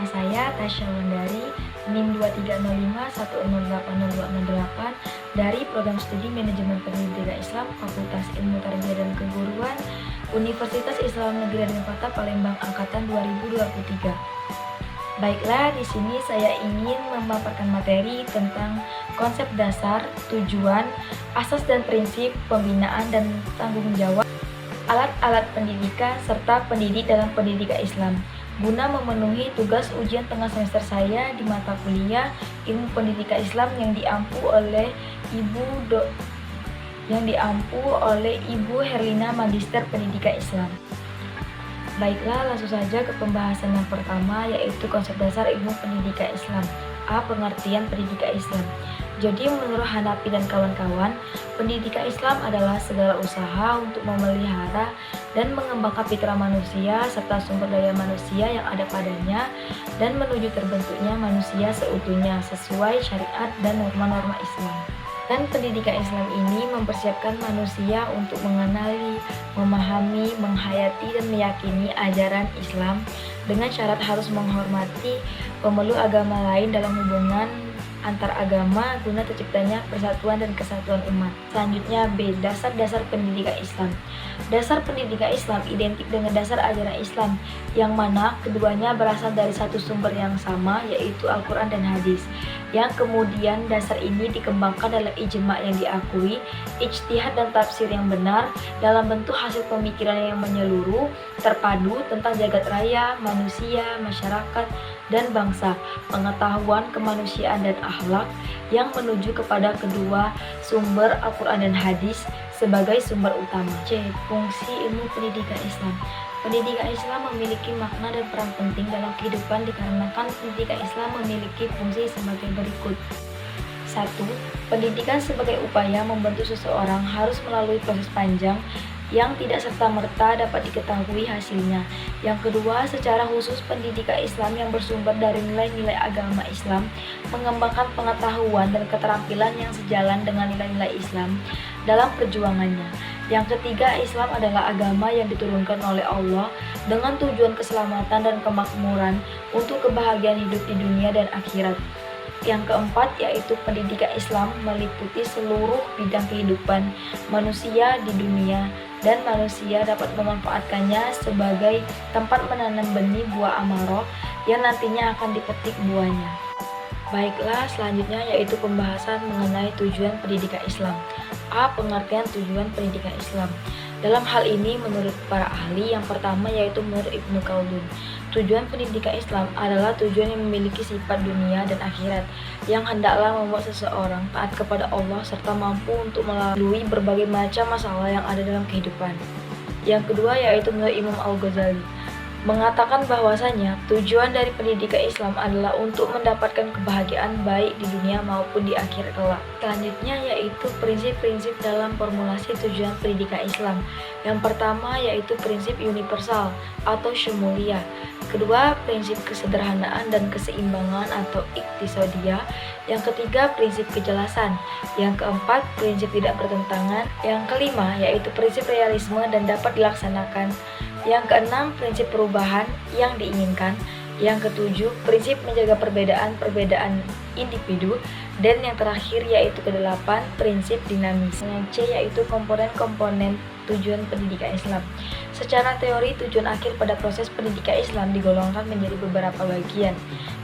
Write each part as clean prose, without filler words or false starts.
Nama saya Tasya Wandari, NIM 2305108028 dari Program Studi Manajemen Pendidikan Islam, Fakultas Ilmu Tarbiyah dan Keguruan, Universitas Islam Negeri Denpasar Palembang Angkatan 2023. Baiklah, di sini saya ingin memaparkan materi tentang konsep dasar, tujuan, asas dan prinsip pembinaan dan tanggung jawab alat-alat pendidikan serta pendidik dalam pendidikan Islam guna memenuhi tugas ujian tengah semester saya di mata kuliah Ilmu Pendidikan Islam yang diampu oleh Ibu Herlina Magister Pendidikan Islam. Baiklah, langsung saja ke pembahasan yang pertama, yaitu konsep dasar ilmu pendidikan Islam. A. Pengertian pendidikan Islam. Jadi menurut Hanafi dan kawan-kawan, pendidikan Islam adalah segala usaha untuk memelihara dan mengembangkan fitrah manusia serta sumber daya manusia yang ada padanya dan menuju terbentuknya manusia seutuhnya sesuai syariat dan norma-norma Islam. Dan pendidikan Islam ini mempersiapkan manusia untuk mengenali, memahami, menghayati dan meyakini ajaran Islam dengan syarat harus menghormati pemeluk agama lain dalam hubungan antar agama guna terciptanya persatuan dan kesatuan umat. Selanjutnya B. Dasar-dasar pendidikan Islam. Dasar pendidikan Islam identik dengan dasar ajaran Islam yang mana keduanya berasal dari satu sumber yang sama, yaitu Al-Quran dan Hadis, yang kemudian dasar ini dikembangkan dalam ijma yang diakui, ijtihad dan tafsir yang benar dalam bentuk hasil pemikiran yang menyeluruh, terpadu tentang jagat raya, manusia, masyarakat, dan bangsa, pengetahuan kemanusiaan dan akhlak yang menuju kepada kedua sumber Al-Quran dan Hadis sebagai sumber utama. C. Fungsi ilmu pendidikan Islam. Pendidikan Islam memiliki makna dan peran penting dalam kehidupan dikarenakan pendidikan Islam memiliki fungsi sebagai berikut. 1. Pendidikan sebagai upaya membentuk seseorang harus melalui proses panjang yang tidak serta-merta dapat diketahui hasilnya. Yang kedua, secara khusus pendidikan Islam yang bersumber dari nilai-nilai agama Islam mengembangkan pengetahuan dan keterampilan yang sejalan dengan nilai-nilai Islam dalam perjuangannya. Yang ketiga, Islam adalah agama yang diturunkan oleh Allah dengan tujuan keselamatan dan kemakmuran untuk kebahagiaan hidup di dunia dan akhirat. Yang keempat, yaitu pendidikan Islam meliputi seluruh bidang kehidupan manusia di dunia dan manusia dapat memanfaatkannya sebagai tempat menanam benih buah amarah yang nantinya akan dipetik buahnya. Baiklah, selanjutnya yaitu pembahasan mengenai tujuan pendidikan Islam. A. Pengertian tujuan pendidikan Islam. Dalam hal ini menurut para ahli, yang pertama yaitu menurut Ibnu Khaldun, tujuan pendidikan Islam adalah tujuan yang memiliki sifat dunia dan akhirat yang hendaklah membuat seseorang taat kepada Allah serta mampu untuk melalui berbagai macam masalah yang ada dalam kehidupan. Yang kedua yaitu menurut Imam Al-Ghazali, mengatakan bahwasanya tujuan dari pendidikan Islam adalah untuk mendapatkan kebahagiaan baik di dunia maupun di akhirat kelak. Selanjutnya yaitu prinsip-prinsip dalam formulasi tujuan pendidikan Islam. Yang pertama yaitu prinsip universal atau syumuliyah. Kedua, prinsip kesederhanaan dan keseimbangan atau iktisadiyah. Yang ketiga, prinsip kejelasan. Yang keempat, prinsip tidak bertentangan. Yang kelima yaitu prinsip realisme dan dapat dilaksanakan. Yang keenam, prinsip perubahan yang diinginkan. Yang ketujuh, prinsip menjaga perbedaan individu. Dan yang terakhir yaitu kedelapan, prinsip dinamis. Yang C yaitu komponen-komponen tujuan pendidikan Islam. Secara teori, tujuan akhir pada proses pendidikan Islam digolongkan menjadi beberapa bagian,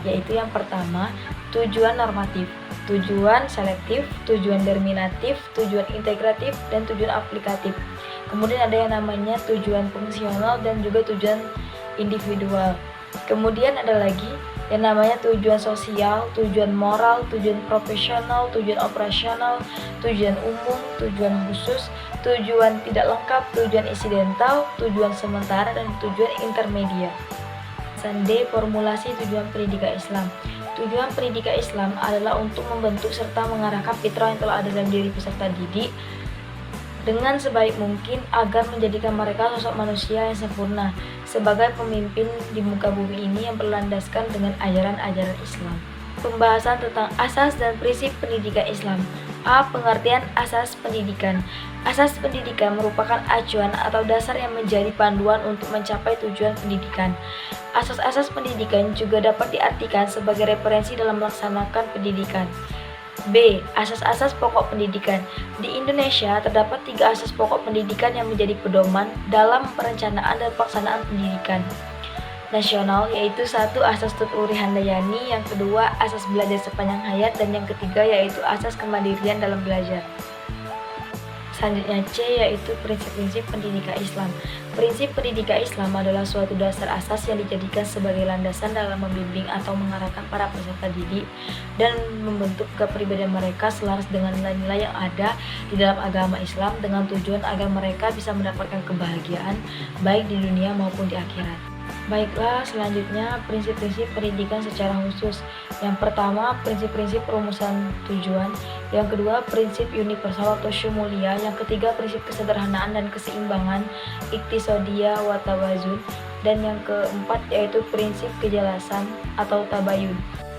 yaitu yang pertama, tujuan normatif, tujuan selektif, tujuan determinatif, tujuan integratif, dan tujuan aplikatif. Kemudian ada yang namanya tujuan fungsional dan juga tujuan individual. Kemudian ada lagi yang namanya tujuan sosial, tujuan moral, tujuan profesional, tujuan operasional, tujuan umum, tujuan khusus, tujuan tidak lengkap, tujuan insidental, tujuan sementara, dan tujuan intermedia. D. Formulasi tujuan pendidikan Islam. Tujuan pendidikan Islam adalah untuk membentuk serta mengarahkan fitrah yang telah ada dalam diri peserta didik dengan sebaik mungkin agar menjadikan mereka sosok manusia yang sempurna sebagai pemimpin di muka bumi ini yang berlandaskan dengan ajaran-ajaran Islam. Pembahasan tentang asas dan prinsip pendidikan Islam. A. Pengertian asas pendidikan. Asas pendidikan merupakan acuan atau dasar yang menjadi panduan untuk mencapai tujuan pendidikan. Asas-asas pendidikan juga dapat diartikan sebagai referensi dalam melaksanakan pendidikan. B. Asas-asas pokok pendidikan. Di Indonesia terdapat 3 asas pokok pendidikan yang menjadi pedoman dalam perencanaan dan pelaksanaan pendidikan nasional, yaitu 1. Asas Tut-Uri Handayani, yang kedua asas belajar sepanjang hayat, dan yang ketiga yaitu asas kemandirian dalam belajar. Selanjutnya C, yaitu prinsip-prinsip pendidikan Islam. Prinsip pendidikan Islam adalah suatu dasar asas yang dijadikan sebagai landasan dalam membimbing atau mengarahkan para peserta didik dan membentuk kepribadian mereka selaras dengan nilai-nilai yang ada di dalam agama Islam, dengan tujuan agar mereka bisa mendapatkan kebahagiaan baik di dunia maupun di akhirat. Baiklah, selanjutnya prinsip-prinsip pendidikan secara khusus. Yang pertama, prinsip-prinsip perumusan tujuan. Yang kedua, prinsip universal atau syumulia. Yang ketiga, prinsip kesederhanaan dan keseimbangan, iktisadia wa tawazun. Dan yang keempat yaitu prinsip kejelasan atau tabayun.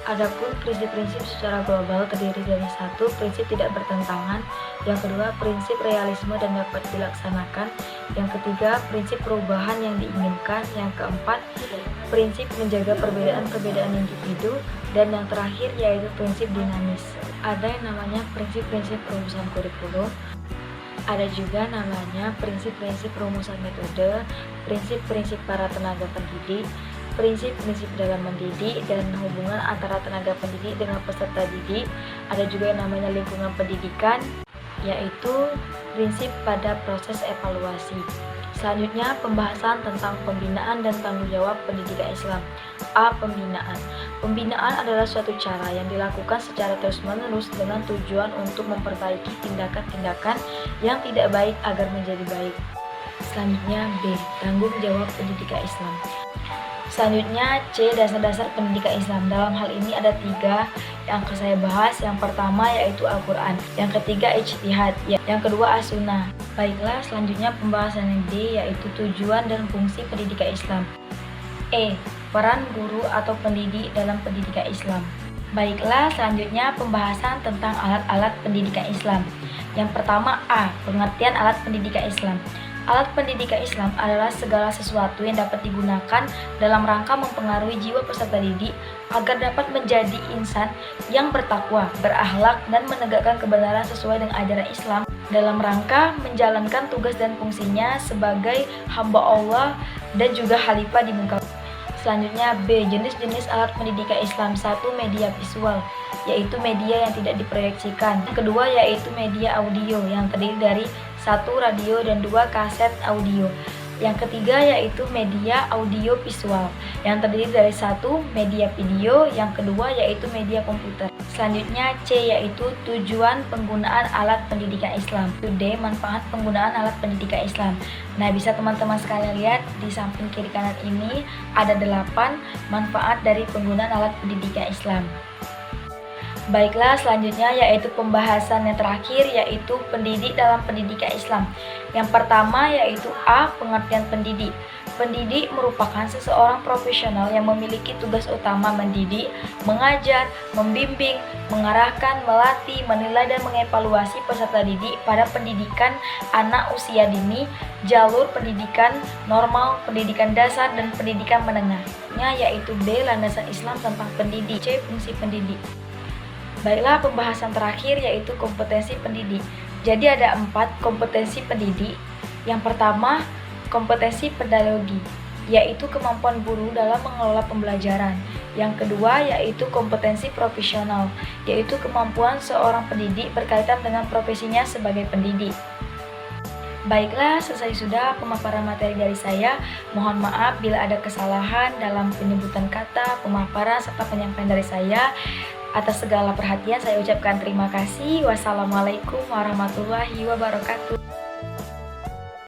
Adapun prinsip-prinsip secara global terdiri dari 1. Prinsip tidak bertentangan. Yang kedua, prinsip realisme dan dapat dilaksanakan. Yang ketiga, prinsip perubahan yang diinginkan. Yang keempat, prinsip menjaga perbedaan-perbedaan individu. Dan yang terakhir yaitu prinsip dinamis. Ada yang namanya prinsip-prinsip perumusan kurikulum. Ada juga namanya prinsip-prinsip perumusan metode, prinsip-prinsip para tenaga pendidik, prinsip-prinsip dalam mendidik, dan hubungan antara tenaga pendidik dengan peserta didik. Ada juga yang namanya lingkungan pendidikan, yaitu prinsip pada proses evaluasi. Selanjutnya, pembahasan tentang pembinaan dan tanggung jawab pendidikan Islam. A. Pembinaan. Pembinaan adalah suatu cara yang dilakukan secara terus-menerus dengan tujuan untuk memperbaiki tindakan-tindakan yang tidak baik agar menjadi baik. Selanjutnya, B. Tanggung jawab pendidikan Islam. Selanjutnya C. Dasar-dasar pendidikan Islam. Dalam hal ini ada 3 yang akan saya bahas. Yang pertama yaitu Al-Quran, yang ketiga ijtihad, yang kedua as-sunnah. Baiklah, selanjutnya pembahasan yang D, yaitu tujuan dan fungsi pendidikan Islam. E. Peran guru atau pendidik dalam pendidikan Islam. Baiklah, selanjutnya pembahasan tentang alat-alat pendidikan Islam. Yang pertama A. Pengertian alat pendidikan Islam. Alat pendidikan Islam adalah segala sesuatu yang dapat digunakan dalam rangka mempengaruhi jiwa peserta didik agar dapat menjadi insan yang bertakwa, berakhlak, dan menegakkan kebenaran sesuai dengan ajaran Islam dalam rangka menjalankan tugas dan fungsinya sebagai hamba Allah dan juga khalifah di muka. Selanjutnya B. Jenis-jenis alat pendidikan Islam. 1. Media visual, yaitu media yang tidak diproyeksikan. Yang kedua yaitu media audio, yang terdiri dari 1. Radio dan 2. Kaset audio. Yang ketiga yaitu media audio visual, yang terdiri dari 1. Media video, yang kedua yaitu media komputer. Selanjutnya C, yaitu tujuan penggunaan alat pendidikan Islam. D. Manfaat penggunaan alat pendidikan Islam. Nah, bisa teman-teman sekalian lihat di samping kiri kanan ini ada 8 manfaat dari penggunaan alat pendidikan Islam. Baiklah, selanjutnya yaitu pembahasan yang terakhir, yaitu pendidik dalam pendidikan Islam. Yang pertama yaitu A. Pengertian pendidik. Pendidik merupakan seseorang profesional yang memiliki tugas utama mendidik, mengajar, membimbing, mengarahkan, melatih, menilai, dan mengevaluasi peserta didik pada pendidikan anak usia dini, jalur pendidikan normal, pendidikan dasar, dan pendidikan menengahnya, yaitu B. Landasan Islam tentang pendidik. C. Fungsi pendidik. Baiklah, pembahasan terakhir yaitu kompetensi pendidik. Jadi ada 4 kompetensi pendidik. Yang pertama, kompetensi pedagogi, yaitu kemampuan guru dalam mengelola pembelajaran. Yang kedua yaitu kompetensi profesional, yaitu kemampuan seorang pendidik berkaitan dengan profesinya sebagai pendidik. Baiklah, selesai sudah pemaparan materi dari saya. Mohon maaf bila ada kesalahan dalam penyebutan kata, pemaparan, serta penyampaian dari saya. Atas segala perhatian saya ucapkan terima kasih. Wassalamualaikum warahmatullahi wabarakatuh.